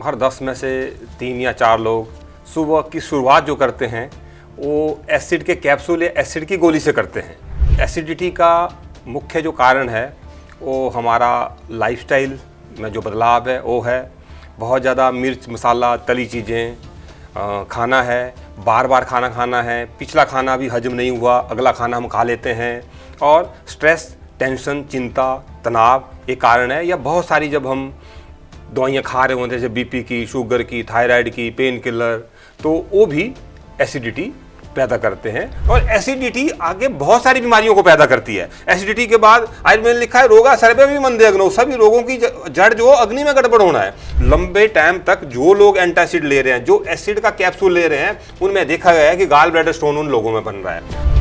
हर 10 में से 3 या 4 लोग सुबह की शुरुआत जो करते हैं वो एसिड के कैप्सूल या एसिड की गोली से करते हैं। एसिडिटी का मुख्य जो कारण है वो हमारा लाइफस्टाइल में जो बदलाव है वो है। बहुत ज़्यादा मिर्च मसाला तली चीज़ें खाना है, बार बार खाना खाना है, पिछला खाना भी हजम नहीं हुआ अगला खाना हम खा लेते हैं, और स्ट्रेस, टेंशन, चिंता, तनाव ये कारण है। या बहुत सारी जब हम दवाइयाँ खा रहे होते हैं जैसे बीपी की, शुगर की, थायराइड की, पेन किलर, तो वो भी एसिडिटी पैदा करते हैं। और एसिडिटी आगे बहुत सारी बीमारियों को पैदा करती है। एसिडिटी के बाद आयुर्वेद में लिखा है रोगा सर्वे भी मंदे अग्नौ, सभी रोगों की जड़ जो अग्नि में गड़बड़ होना है। लंबे टाइम तक जो लोग एंटासिड ले रहे हैं, जो एसिड का कैप्सूल ले रहे हैं, उनमें देखा गया है कि गाल ब्लैडर स्टोन उन लोगों में बन रहा है।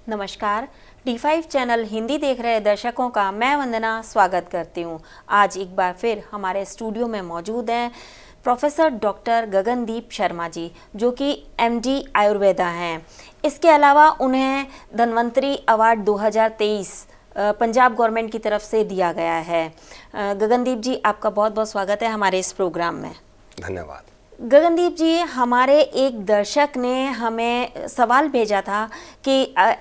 नमस्कार, D5 चैनल हिंदी देख रहे दर्शकों का मैं वंदना स्वागत करती हूँ। आज एक बार फिर हमारे स्टूडियो में मौजूद हैं प्रोफेसर डॉक्टर गगनदीप शर्मा जी, जो कि MD आयुर्वेदा हैं। इसके अलावा उन्हें धन्वंतरी अवार्ड 2023 पंजाब गवर्नमेंट की तरफ से दिया गया है। गगनदीप जी, आपका बहुत बहुत स्वागत है हमारे इस प्रोग्राम में। धन्यवाद। गगनदीप जी, हमारे एक दर्शक ने हमें सवाल भेजा था कि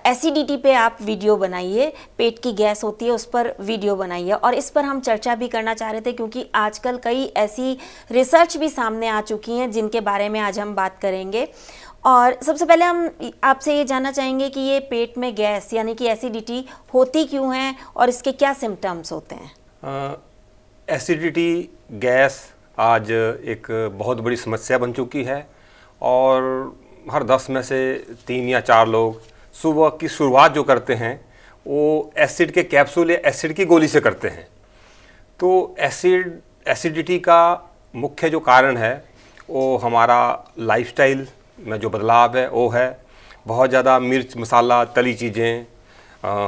एसिडिटी पे आप वीडियो बनाइए, पेट की गैस होती है उस पर वीडियो बनाइए, और इस पर हम चर्चा भी करना चाह रहे थे क्योंकि आजकल कई ऐसी रिसर्च भी सामने आ चुकी हैं जिनके बारे में आज हम बात करेंगे। और सबसे पहले हम आपसे ये जानना चाहेंगे कि ये पेट में गैस यानी कि एसिडिटी होती क्यों है और इसके क्या सिम्टम्स होते हैं? एसिडिटी गैस आज एक बहुत बड़ी समस्या बन चुकी है, और हर 10 में से 3 या 4 लोग सुबह की शुरुआत जो करते हैं वो एसिड के कैप्सूल या एसिड की गोली से करते हैं। तो एसिडिटी का मुख्य जो कारण है वो हमारा लाइफस्टाइल में जो बदलाव है वो है। बहुत ज़्यादा मिर्च मसाला तली चीज़ें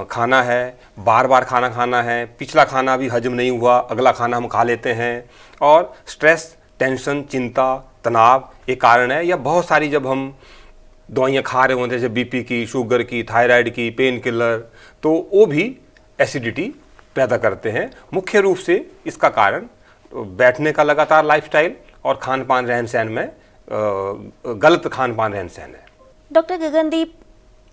खाना है, बार बार खाना खाना है, पिछला खाना भी हजम नहीं हुआ अगला खाना हम खा लेते हैं, और स्ट्रेस, टेंशन, चिंता, तनाव ये कारण है। या बहुत सारी जब हम दवाइयाँ खा रहे होते हैं जैसे बीपी की, शुगर की, थायराइड की, पेन किलर, तो वो भी एसिडिटी पैदा करते हैं। मुख्य रूप से इसका कारण बैठने का लगातार लाइफस्टाइल और खान पान रहन सहन में गलत खान पान रहन सहन है। डॉक्टर गगनदीप,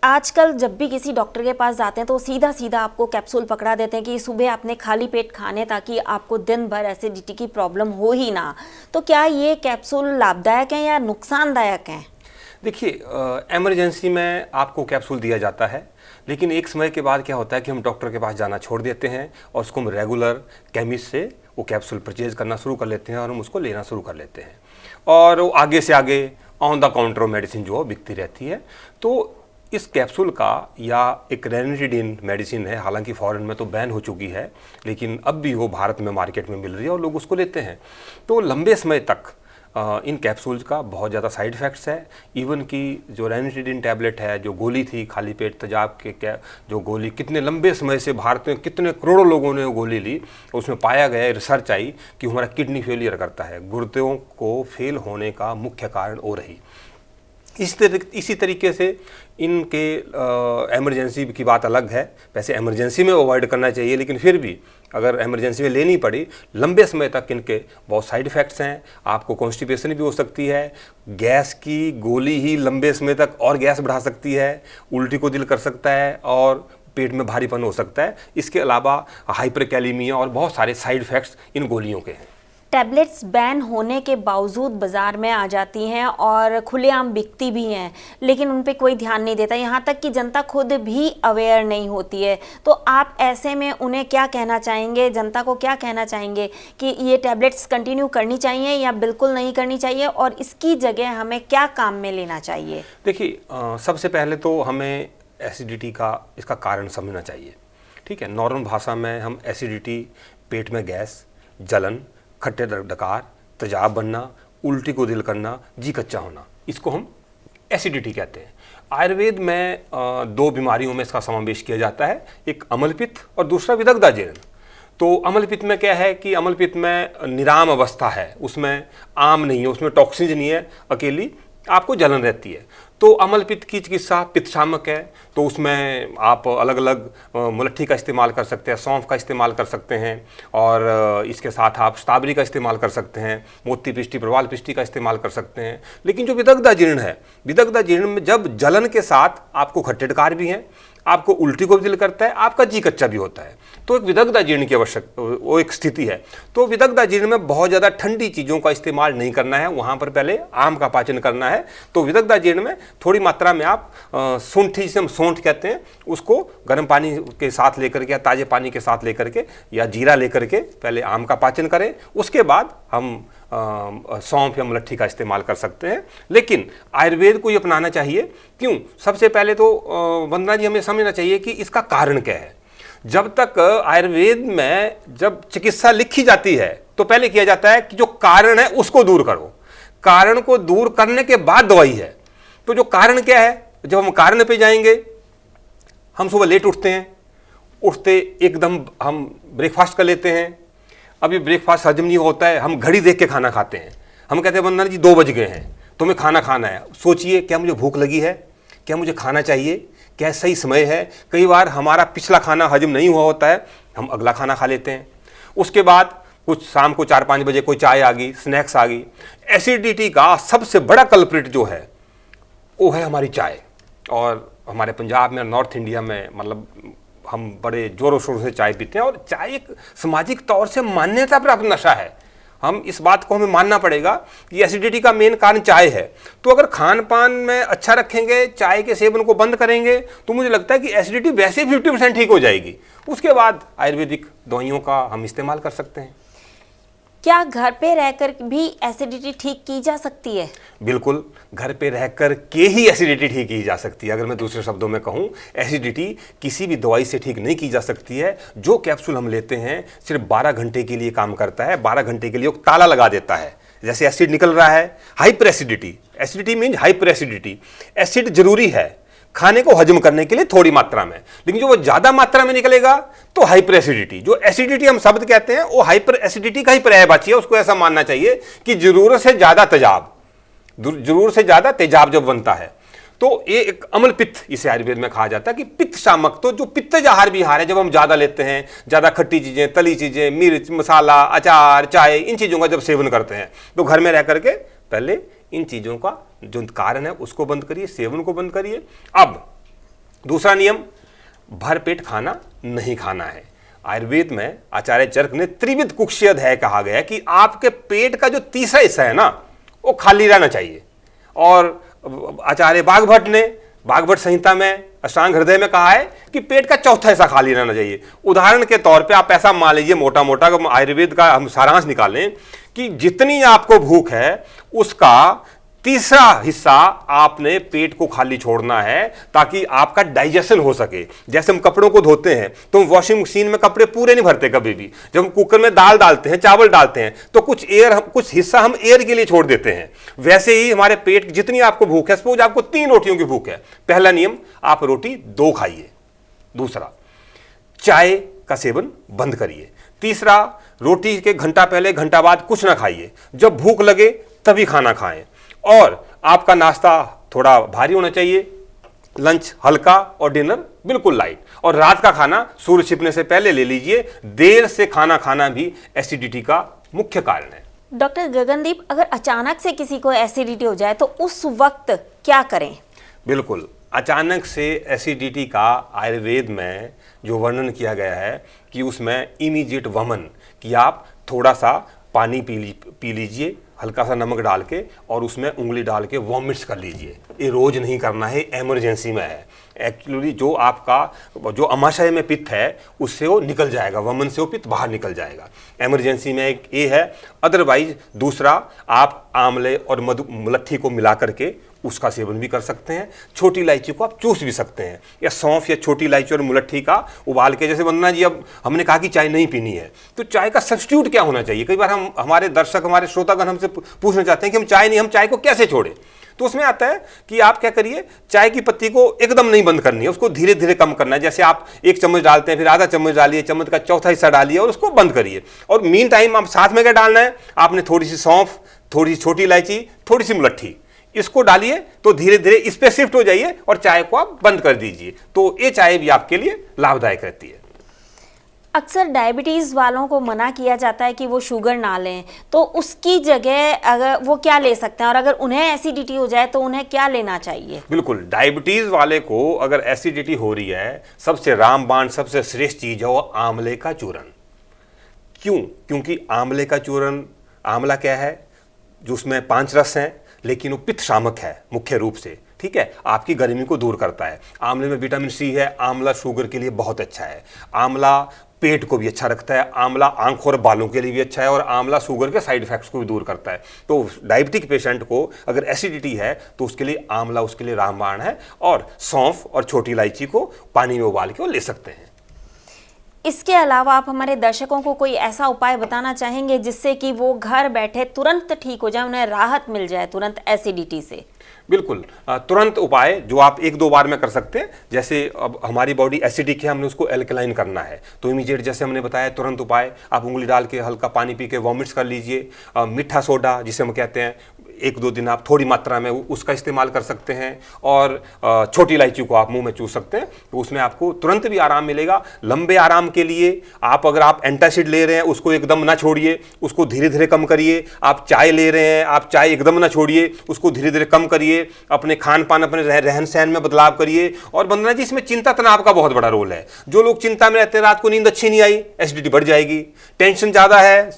आजकल जब भी किसी डॉक्टर के पास जाते हैं तो सीधा सीधा आपको कैप्सूल पकड़ा देते हैं कि सुबह आपने खाली पेट खाने ताकि आपको दिन भर एसिडिटी की प्रॉब्लम हो ही ना। तो क्या ये कैप्सूल लाभदायक हैं या नुकसानदायक हैं? देखिए, इमरजेंसी में आपको कैप्सूल दिया जाता है, लेकिन एक समय के बाद क्या होता है कि हम डॉक्टर के पास जाना छोड़ देते हैं और उसको हम रेगुलर केमिस्ट से वो कैप्सूल परचेज करना शुरू कर लेते हैं और हम उसको लेना शुरू कर लेते हैं, और वो आगे से आगे ऑन द काउंटर मेडिसिन जो बिकती रहती है। तो इस कैप्सूल का या एक रेनिटिडिन मेडिसिन है, हालांकि फॉरेन में तो बैन हो चुकी है, लेकिन अब भी वो भारत में मार्केट में मिल रही है और लोग उसको लेते हैं। तो लंबे समय तक इन कैप्सूल्स का बहुत ज़्यादा साइड इफ़ेक्ट्स है। इवन कि जो रेनिटिडिन टैबलेट है, जो गोली थी खाली पेट तेजाब के जो गोली कितने लंबे समय से भारत में कितने करोड़ों लोगों ने वो गोली ली, उसमें पाया गया, रिसर्च आई कि हमारा किडनी फेलियर करता है, गुर्दों को फेल होने का मुख्य कारण वो रही। इसी तरीके से इनके इमरजेंसी की बात अलग है। वैसे इमरजेंसी में अवॉइड करना चाहिए, लेकिन फिर भी अगर इमरजेंसी में लेनी पड़ी, लंबे समय तक इनके बहुत साइड इफ़ेक्ट्स हैं। आपको कॉन्स्टिपेशन भी हो सकती है, गैस की गोली ही लंबे समय तक और गैस बढ़ा सकती है, उल्टी को दिल कर सकता है और पेट में भारीपन हो सकता है। इसके अलावा हाइपरकैलेमिया और बहुत सारे साइड इफ़ेक्ट्स इन गोलियों के हैं। टैबलेट्स बैन होने के बावजूद बाज़ार में आ जाती हैं और खुलेआम बिकती भी हैं, लेकिन उन पे कोई ध्यान नहीं देता, यहाँ तक कि जनता खुद भी अवेयर नहीं होती है। तो आप ऐसे में उन्हें क्या कहना चाहेंगे, जनता को क्या कहना चाहेंगे कि ये टैबलेट्स कंटिन्यू करनी चाहिए या बिल्कुल नहीं करनी चाहिए, और इसकी जगह हमें क्या काम में लेना चाहिए? देखिए, सबसे पहले तो हमें एसिडिटी का इसका कारण समझना चाहिए। ठीक है, नॉर्मल भाषा में हम एसिडिटी, पेट में गैस, जलन, खट्टे डकार, तेजाब बनना, उल्टी को दिल करना, जी कच्चा होना, इसको हम एसिडिटी कहते हैं। आयुर्वेद में 2 बीमारियों में इसका समावेश किया जाता है, एक अम्लपित्त और दूसरा विदग्धाजीर्ण। तो अम्लपित्त में क्या है कि अम्लपित्त में निराम अवस्था है, उसमें आम नहीं है, उसमें टॉक्सिन नहीं है, अकेली आपको जलन रहती है। तो अम्ल पित्त की चिकित्सा पित्त शामक है, तो उसमें आप अलग अलग मुलट्ठी का इस्तेमाल कर सकते हैं, सौंफ का इस्तेमाल कर सकते हैं, और इसके साथ आप शतावरी का इस्तेमाल कर सकते हैं, मोती पिष्टी, प्रवाल पिष्टी का इस्तेमाल कर सकते हैं। लेकिन जो विदग्ध जीर्ण है, विदग्ध जीर्ण में जब जलन के साथ आपको खट्टे डकार भी हैं, आपको उल्टी को भी दिल करता है, आपका जी कच्चा भी होता है, तो एक विदग्ध जीर्ण की आवश्यक वो एक स्थिति है। तो विदग्ध जीर्ण में बहुत ज़्यादा ठंडी चीज़ों का इस्तेमाल नहीं करना है, वहाँ पर पहले आम का पाचन करना है। तो विदग्ध जीर्ण में थोड़ी मात्रा में आप सूंठी, जिसे हम सौंठ कहते हैं, उसको गर्म पानी के साथ लेकर के या ताज़े पानी के साथ लेकर के या जीरा लेकर के पहले आम का पाचन करें, उसके बाद हम सौंफ या मुलट्ठी का इस्तेमाल कर सकते हैं। लेकिन आयुर्वेद को ये अपनाना चाहिए। क्यों? सबसे पहले तो वंदना जी हमें समझना चाहिए कि इसका कारण क्या है। जब तक आयुर्वेद में जब चिकित्सा लिखी जाती है तो पहले किया जाता है कि जो कारण है उसको दूर करो, कारण को दूर करने के बाद दवाई है। तो जो कारण क्या है, जब हम कारण पे जाएंगे, हम सुबह लेट उठते हैं, उठते एकदम हम ब्रेकफास्ट कर लेते हैं, अभी ब्रेकफास्ट हजम नहीं होता है, हम घड़ी देख के खाना खाते हैं, हम कहते हैं वंदना जी 2 बज गए हैं, तुम्हें खाना खाना है। सोचिए, क्या मुझे भूख लगी है, क्या मुझे खाना चाहिए, क्या सही समय है? कई बार हमारा पिछला खाना हजम नहीं हुआ होता है, हम अगला खाना खा लेते हैं। उसके बाद कुछ शाम को 4-5 बजे कोई चाय आ गई, स्नैक्स आ गई। एसिडिटी का सबसे बड़ा कल्प्रिट जो है वो है हमारी चाय। और हमारे पंजाब में, नॉर्थ इंडिया में, मतलब हम बड़े जोरों शोरों से चाय पीते हैं, और चाय एक सामाजिक तौर से मान्यता प्राप्त नशा है। हम इस बात को हमें मानना पड़ेगा कि एसिडिटी का मेन कारण चाय है। तो अगर खान पान में अच्छा रखेंगे, चाय के सेवन को बंद करेंगे, तो मुझे लगता है कि एसिडिटी वैसे 50% ठीक हो जाएगी। उसके बाद आयुर्वेदिक दवाइयों का हम इस्तेमाल कर सकते हैं। क्या घर पे रहकर भी एसिडिटी ठीक की जा सकती है? बिल्कुल, घर पे रहकर के ही एसिडिटी ठीक की जा सकती है। अगर मैं दूसरे शब्दों में कहूँ, एसिडिटी किसी भी दवाई से ठीक नहीं की जा सकती है। जो कैप्सूल हम लेते हैं सिर्फ 12 घंटे के लिए काम करता है, 12 घंटे के लिए वो ताला लगा देता है। जैसे एसिड निकल रहा है, hyper acidity, acidity mean hyper acidity. Acid जरूरी है खाने को हजम करने के लिए थोड़ी मात्रा में, लेकिन जो वो ज्यादा मात्रा में निकलेगा तो हाइपर एसिडिटी, जो एसिडिटी हम शब्द कहते हैं, वो हाइपर एसिडिटी का ही पर्यायवाची है। उसको ऐसा मानना चाहिए कि जरूरत से ज्यादा तेजाब, जरूरत से ज्यादा तेजाब जब बनता है, तो ये एक अम्ल पित्त इसे आयुर्वेद में कहा जाता है कि पित्त शामक। तो जो पित्तज आहार विहार है, जब हम ज्यादा लेते हैं, ज्यादा खट्टी चीजें, तली चीजें, मिर्च, मसाला, अचार, चाय, इन चीजों का जब सेवन करते हैं, तो घर में रह करके पहले इन चीजों का जो कारण है उसको बंद करिए, सेवन को बंद करिए। अब दूसरा नियम, भरपेट खाना नहीं खाना है। आयुर्वेद में आचार्य चरक ने त्रिविध कुक्षेध्याय कहा गया है कि आपके पेट का जो तीसरा हिस्सा है ना, वो खाली रहना चाहिए। और आचार्य बागभट्ट ने बागभट्ट संहिता में अष्टांग हृदय में कहा है कि पेट का चौथा हिस्सा खाली रहना चाहिए। उदाहरण के तौर पे आप ऐसा मान लीजिए, मोटा मोटा आयुर्वेद का हम सारांश निकालें कि जितनी आपको भूख है उसका तीसरा हिस्सा आपने पेट को खाली छोड़ना है, ताकि आपका डाइजेशन हो सके। जैसे हम कपड़ों को धोते हैं तो हम वॉशिंग मशीन में कपड़े पूरे नहीं भरते कभी भी। जब हम कुकर में दाल डालते हैं, चावल डालते हैं, तो कुछ कुछ हिस्सा हम एयर के लिए छोड़ देते हैं। वैसे ही हमारे पेट, जितनी आपको भूख है, सपोज आपको 3 रोटियों की भूख है, पहला नियम, आप रोटी 2 खाइए। दूसरा, चाय का सेवन बंद करिए। तीसरा, रोटी के घंटा पहले घंटा बाद कुछ ना खाइए, जब भूख लगे तभी खाना खाएं। और आपका नाश्ता थोड़ा भारी होना चाहिए, लंच हल्का और डिनर बिल्कुल लाइट। और रात का खाना सूर्य छिपने से पहले ले लीजिए। देर से खाना खाना भी एसिडिटी का मुख्य कारण है। डॉक्टर गगनदीप, अगर अचानक से किसी को एसिडिटी हो जाए तो उस वक्त क्या करें? बिल्कुल, अचानक से एसिडिटी का आयुर्वेद में जो वर्णन किया गया है कि उसमें इमीडिएट वमन, कि आप थोड़ा सा पानी पी लीजिए, हल्का सा नमक डाल के, और उसमें उंगली डाल के वॉमिट्स कर लीजिए। ये रोज नहीं करना है, इमरजेंसी में है। एक्चुअली जो आपका जो अमाशय में पित्त है उससे वो निकल जाएगा, वमन से वो पित्त बाहर निकल जाएगा। इमरजेंसी में एक ये है। अदरवाइज दूसरा, आप आंवले और मुलट्ठी को मिला करके उसका सेवन भी कर सकते हैं। छोटी इलायची को आप चूस भी सकते हैं, या सौंफ या छोटी इलायची और मुलट्ठी का उबाल के। जैसे वंदना जी, अब हमने कहा कि चाय नहीं पीनी है, तो चाय का सब्स्टिट्यूट क्या होना चाहिए? कई बार हमारे दर्शक, हमारे श्रोतागण हमसे पूछना चाहते हैं कि हम चाय को कैसे छोड़ें। तो उसमें आता है कि आप क्या करिए, चाय की पत्ती को एकदम नहीं बंद करनी है, उसको धीरे धीरे कम करना है। जैसे आप 1 चम्मच डालते हैं, फिर आधा चम्मच डालिए, चम्मच का चौथा हिस्सा डालिए और उसको बंद करिए। और मीन टाइम आप साथ में क्या डालना है, आपने थोड़ी सी सौंफ, थोड़ी सी छोटी इलायची, थोड़ी सी मुलट्ठी, इसको डालिए तो धीरे धीरे इस पे शिफ्ट हो जाइए और चाय को आप बंद कर दीजिए, तो ये चाय भी आपके लिए लाभदायक रहती है। अक्सर डायबिटीज़ वालों को मना किया जाता है कि वो शुगर ना लें, तो उसकी जगह अगर वो क्या ले सकते हैं, और अगर उन्हें एसिडिटी हो जाए तो उन्हें क्या लेना चाहिए? बिल्कुल, डायबिटीज़ वाले को अगर एसिडिटी हो रही है, सबसे रामबाण सबसे श्रेष्ठ चीज़ है वो आंवले का चूरन। क्यों? क्योंकि आंवले का चूरन, आंवला क्या है, जो उसमें 5 रस हैं, लेकिन वो पित्त शामक है मुख्य रूप से, ठीक है, आपकी गर्मी को दूर करता है। आंवले में विटामिन सी है, आंवला शुगर के लिए बहुत अच्छा है, आंवला पेट को भी अच्छा रखता है, आंवला आंख और बालों के लिए भी अच्छा है, और आंवला शुगर के साइड इफेक्ट्स को भी दूर करता है। तो डायबिटिक पेशेंट को अगर एसिडिटी है तो उसके लिए आंवला उसके लिए रामबाण है, और सौंफ और छोटी इलायची को पानी में उबाल के वो ले सकते हैं। इसके अलावा आप हमारे दर्शकों को कोई ऐसा उपाय बताना चाहेंगे जिससे कि वो घर बैठे तुरंत ठीक हो जाए, उन्हें राहत मिल जाए तुरंत एसिडिटी से? बिल्कुल, तुरंत उपाय जो आप 1-2 बार में कर सकते हैं। जैसे अब हमारी बॉडी एसिडिक है, हमने उसको एल्कलाइन करना है, तो इमीडिएट जैसे हमने बताया तुरंत उपाय, आप उंगली डाल के हल्का पानी पी के वॉमिट्स कर लीजिए। मीठा सोडा जिसे हम कहते हैं, 1-2 दिन आप थोड़ी मात्रा में उसका इस्तेमाल कर सकते हैं, और छोटी इलायची को आप मुंह में चूस सकते हैं, तो उसमें आपको तुरंत भी आराम मिलेगा। लंबे आराम के लिए अगर आप एंटासिड ले रहे हैं उसको एकदम ना छोड़िए, उसको धीरे धीरे कम करिए। आप चाय ले रहे हैं, आप चाय एकदम ना छोड़िए, उसको धीरे धीरे कम करिए। अपने खान पान, अपने रहन सहन में बदलाव करिए। और वंदना जी, इसमें चिंता तनाव का बहुत बड़ा रोल है। जो लोग चिंता में रहते हैं, रात को नींद अच्छी नहीं आई, एसिडिटी बढ़ जाएगी। टेंशन ज़्यादा है,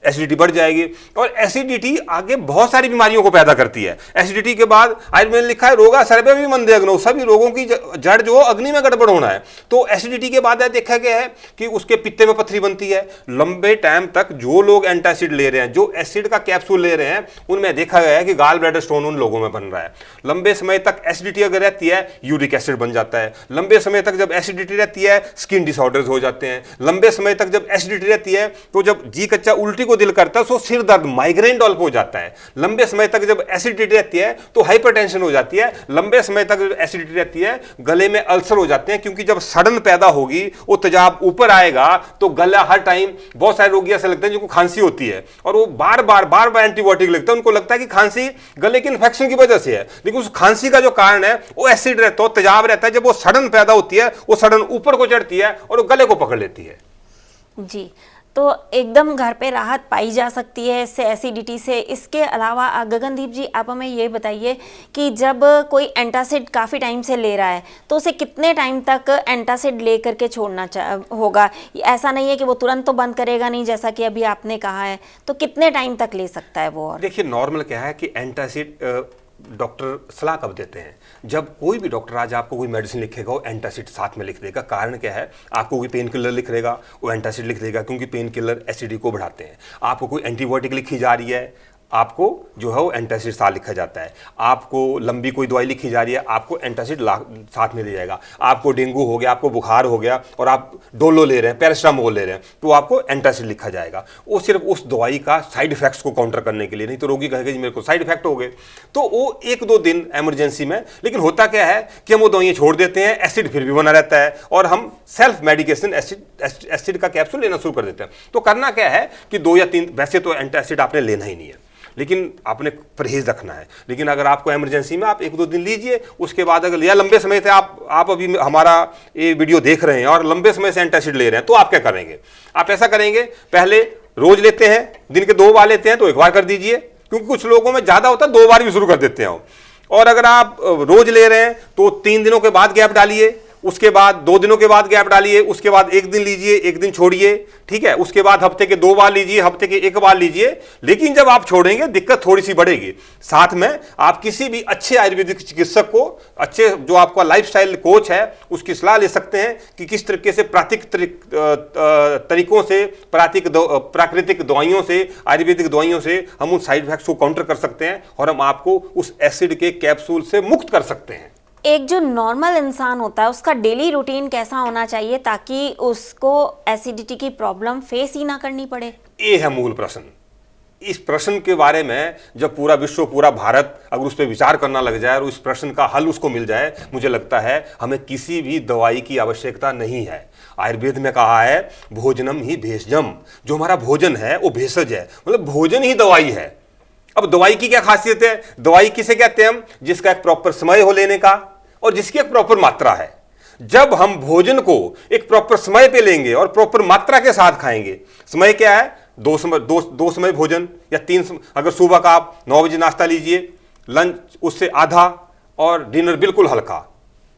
एसिडिटी बढ़ जाएगी। और एसिडिटी आगे बहुत सारी बीमारियों को पैदा करती है। एसिडिटी के बाद आयुर्वेद में लिखा है, रोगा सर्वे भी मंदे अग्नौ, सभी रोगों की जड़ जो अग्नि में गड़बड़ होना है। तो एसिडिटी के बाद देखा गया है कि उसके पित्ते में पथरी बनती है। लंबे टाइम तक जो लोग एंटासिड ले रहे हैं, जो एसिड का कैप्सूल ले रहे हैं, उनमें देखा गया है कि गाल ब्लैडर स्टोन उन लोगों में बन रहा है। लंबे समय तक एसिडिटी अगर रहती है, यूरिक एसिड बन जाता है। लंबे समय तक जब एसिडिटी रहती है, स्किन डिसऑर्डर्स हो जाते हैं। लंबे समय तक जब एसिडिटी रहती है, तो जब जी कच्चा उल्टी को दिल करता है, तो सिर दर्द, माइग्रेन डेवलप हो जाता है। लंबे समय तक जब एसिडिटी रहती है तो हाइपरटेंशन हो जाती है। लंबे समय तक जब एसिडिटी रहती है, गले में अल्सर हो जाते हैं, क्योंकि जब सड़न पैदा होगी, वो तेजाब ऊपर आएगा, तो गला हर टाइम, बहुत सारे रोगी ऐसे लगते हैं जिनको खांसी होती है और वो बार बार एंटीबायोटिक लगता है। उनको लगता है कि खांसी गले के इन्फेक्शन की वजह से है, लेकिन उस खांसी का जो कारण है वो एसिड रहता है, तेजाब रहता है। जब वो सड़न पैदा होती है, वो सड़न ऊपर को चढ़ती है और वो गले को पकड़ लेती है। जी, तो एकदम घर पे राहत पाई जा सकती है इससे, एसिडिटी से। इसके अलावा गगनदीप जी, आप हमें ये बताइए कि जब कोई एंटासिड काफ़ी टाइम से ले रहा है तो उसे कितने टाइम तक एंटासिड ले करके छोड़ना होगा? ऐसा नहीं है कि वो तुरंत तो बंद करेगा नहीं, जैसा कि अभी आपने कहा है, तो कितने टाइम तक ले सकता है वो? और देखिए, नॉर्मल क्या है कि एंटासिड डॉक्टर सलाह कब देते हैं? जब कोई भी डॉक्टर आज आपको कोई मेडिसिन लिखेगा, वो एंटासिड साथ में लिख देगा। कारण क्या है? आपको कोई पेन किलर लिख देगा, वो एंटासिड लिख देगा, क्योंकि पेन किलर एसिडिटी को बढ़ाते हैं। आपको कोई एंटीबायोटिक लिखी जा रही है, आपको जो है वो एंटासिड साथ लिखा जाता है। आपको लंबी कोई दवाई लिखी जा रही है, आपको एंटासिड साथ में दिया जाएगा। आपको डेंगू हो गया, आपको बुखार हो गया और आप डोलो ले रहे हैं, पैरासिटामोल ले रहे हैं, तो आपको एंटासिड लिखा जाएगा। वो सिर्फ उस दवाई का साइड इफेक्ट्स को काउंटर करने के लिए, नहीं तो रोगी कहेगा जी मेरे को साइड इफेक्ट हो गए, तो वो 1-2 दिन इमरजेंसी में। लेकिन होता क्या है कि हम वो दवाइयाँ छोड़ देते हैं, एसिड फिर भी बना रहता है और हम सेल्फ मेडिकेशन एसिड का कैप्सूल लेना शुरू कर देते हैं। तो करना क्या है कि 2 या 3, वैसे तो एंटासिड आपने लेना ही नहीं है, लेकिन आपने परहेज रखना है। लेकिन अगर आपको इमरजेंसी में, आप 1-2 दिन लीजिए, उसके बाद अगर या लंबे समय से आप अभी हमारा ये वीडियो देख रहे हैं और लंबे समय से एंटासिड ले रहे हैं, तो आप क्या करेंगे? आप ऐसा करेंगे, पहले रोज लेते हैं, दिन के 2 बार लेते हैं तो 1 बार कर दीजिए, क्योंकि कुछ लोगों में ज़्यादा होता है, 2 बार भी शुरू कर देते हैं। और अगर आप रोज ले रहे हैं तो 3 दिनों के बाद गैप डालिए, उसके बाद 2 दिनों के बाद गैप डालिए, उसके बाद 1 दिन लीजिए, 1 दिन छोड़िए, ठीक है। उसके बाद हफ्ते के 2 बार लीजिए, हफ्ते के 1 बार लीजिए। लेकिन जब आप छोड़ेंगे, दिक्कत थोड़ी सी बढ़ेगी। साथ में आप किसी भी अच्छे आयुर्वेदिक चिकित्सक को, अच्छे जो आपका लाइफस्टाइल कोच है, उसकी सलाह ले सकते हैं कि किस तरीके से तरीकों से, प्राकृतिक दवाइयों से, आयुर्वेदिक दवाइयों से हम उन साइड इफेक्ट्स को काउंटर कर सकते हैं और हम आपको उस एसिड के कैप्सूल से मुक्त कर सकते हैं। एक जो नॉर्मल इंसान होता है, उसका डेली रूटीन कैसा होना चाहिए ताकि उसको एसिडिटी की प्रॉब्लम फेस ही ना करनी पड़े? ये है मूल प्रश्न। इस प्रश्न के बारे में जब पूरा विश्व, पूरा भारत अगर उस पर विचार करना लग जाए और इस प्रश्न का हल उसको मिल जाए, मुझे लगता है हमें किसी भी दवाई की आवश्यकता नहीं है। आयुर्वेद में कहा है भोजनम ही भेषजम, जो हमारा भोजन है वो भेषज है, मतलब भोजन ही दवाई है। अब दवाई की क्या खासियत है? दवाई किसे कहते हैं हम? जिसका एक प्रॉपर समय हो लेने का और जिसकी एक प्रॉपर मात्रा है। जब हम भोजन को एक प्रॉपर समय पे लेंगे और प्रॉपर मात्रा के साथ खाएंगे, समय क्या है? दो समय भोजन या 3 समय। अगर सुबह का आप 9 बजे नाश्ता लीजिए, लंच उससे आधा और डिनर बिल्कुल हल्का,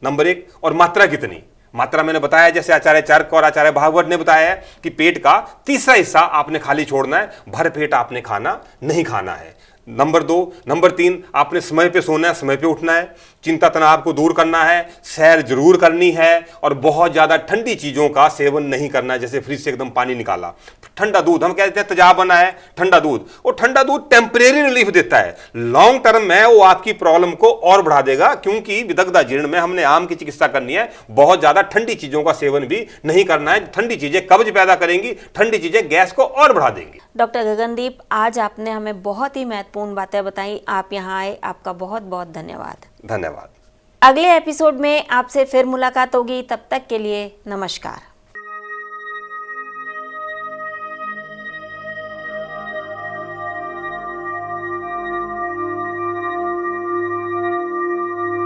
नंबर 1। और मात्रा कितनी? मात्रा मैंने बताया, जैसे आचार्य चरक और आचार्य भागवत ने बताया है कि पेट का तीसरा हिस्सा आपने खाली छोड़ना है, भर पेट आपने खाना नहीं खाना है। नंबर 2। नंबर 3, आपने समय पे सोना है, समय पे उठना है, चिंता तनाव को दूर करना है, सैर जरूर करनी है और बहुत ज्यादा ठंडी चीजों का सेवन नहीं करना है। जैसे फ्रिज से एकदम पानी निकाला, ठंडा दूध, हम कहते हैं तेजाब बना है, ठंडा दूध, और ठंडा दूध टेम्परेरी रिलीफ देता है, लॉन्ग टर्म में वो आपकी प्रॉब्लम को और बढ़ा देगा। क्योंकि विदग्धा जीर्ण में हमने आम की चिकित्सा करनी है, बहुत ज्यादा ठंडी चीजों का सेवन भी नहीं करना है। ठंडी चीजें कब्ज पैदा करेंगी, ठंडी चीजें गैस को और बढ़ा देंगी। डॉक्टर गगनदीप, आज आपने हमें बहुत ही महत्वपूर्ण बातें बताई। आप यहाँ आए, आपका बहुत बहुत धन्यवाद। धन्यवाद। अगले एपिसोड में आपसे फिर मुलाकात होगी, तब तक के लिए नमस्कार।